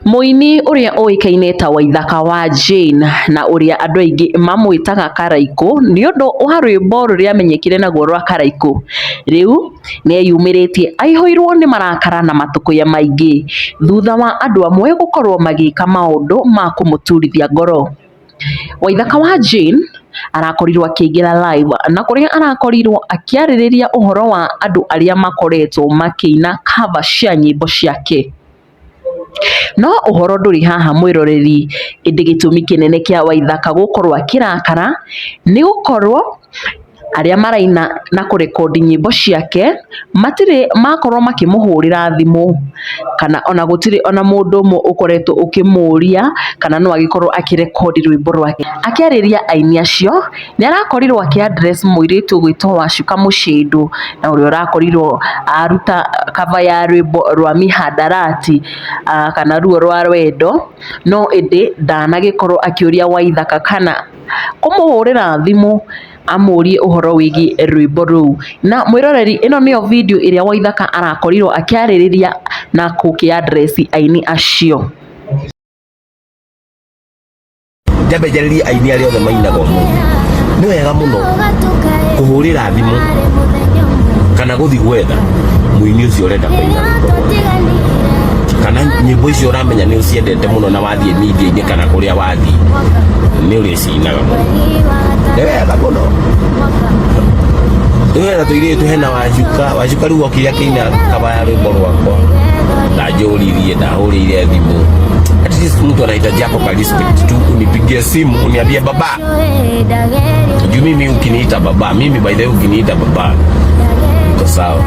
Muini uria oikaine ta Waithaka wa Jane na uria andu aingi mamwitaga Karaiku ni undu wa rwimbo ruria menyekire naguo rwa Karaiku. Riu niyumiritie aihoirwo ni marakara na matukuya maingi thutha wa andu amwe gukorwo magika maundu ma kumuturithia ngoro. Waithaka wa Jane arakorirwo akiingira live na kuria arakorirwo akiaririria uhoro wa andu aria makoretwo makiina cover cia nyimbo ciake. No uhoro nduri haha mwiroreri, indi gitumi kinene kia Waithaka gukorwo akirakara ni gukorwo aria maraina na kurekodi nyimbo ciake matire makorwo makimuhurira thimu kana ona gutire ona mundu mo ukoretwo ukimuria kana no agikorwo akirekodi rwimbo rwake. Akiariria aini acio ni arakorirwo akiaddress muiritu gwitwo Wacuka Mushindu na uria arakorirwo aruta cover ya rwimbo rwa Mihadarati kana ruo rwa Rwendo, no indi ndanagikorwo akiuria Waithaka kana kumuhurira thimu amurie uhoro wigi rwimbo ruu. Na mwiroreri, ino niyo video iria Waithaka arakorirwo akiaririria na kukiaddress aini acio. Ndabejeririe aini aria othe mainaga umuthi ni wega muno kuhurira thimu kana guthi gwetha muini ucio urenda kuina kana nyimbo icio uramenya ni uciendete muno na wathie media-ini kana kuria wathie ni uricinaga muno. Ni wega muno. Wena tuiritu hena Wacuka riu okiria kiina kabaya rwimbo rwakwa ndajuririe ndahurire thimu. At least mtu anahitaji hapo kwa respect tu, unipigie simu uniambie baba. Juu mimi ukiniita baba, mimi by the way ukiniita baba niko sawa.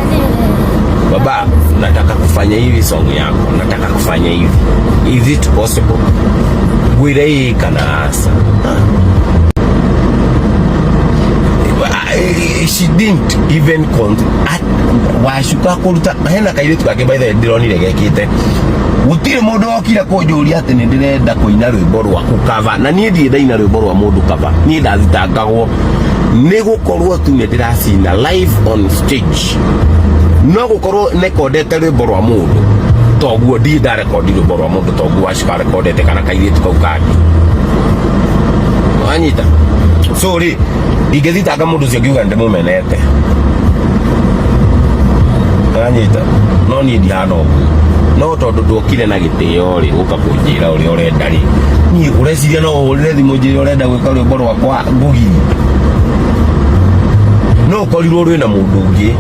Baba, nataka kufanya hivi song yako, nataka kufanya hivi. Is it possible? GWIKA na asa. She didn't even Wacuka kuruta hena kairitu kake by the way ndironire gekite. Gutire mundu okire kunjuria ati ni ndirenda kuina rwimbo rwa kukava na nie ndie ndaina rwimbo rwa mundu kava, nie ndathitangagwo ni gukorwo tu ni ndiracina live on stage. No gukorwo nekondete rwimbo rwa mundu toguo ndie ndarekondi rwimbo rwa mundu toguo Wacuka rekondete kana kairitu kau kangi anyita. Sorry, ingethitanga mundu ucio ngiuga ndimumenete anyita, no nie ndihana uguo. No tondu ndokire na gitio ri uka kunjira uri urenda ri ni ureciria no urire thimu njire urenda gwika rwimbo rwakwa ngugi no korirwo rwi na mundu ungi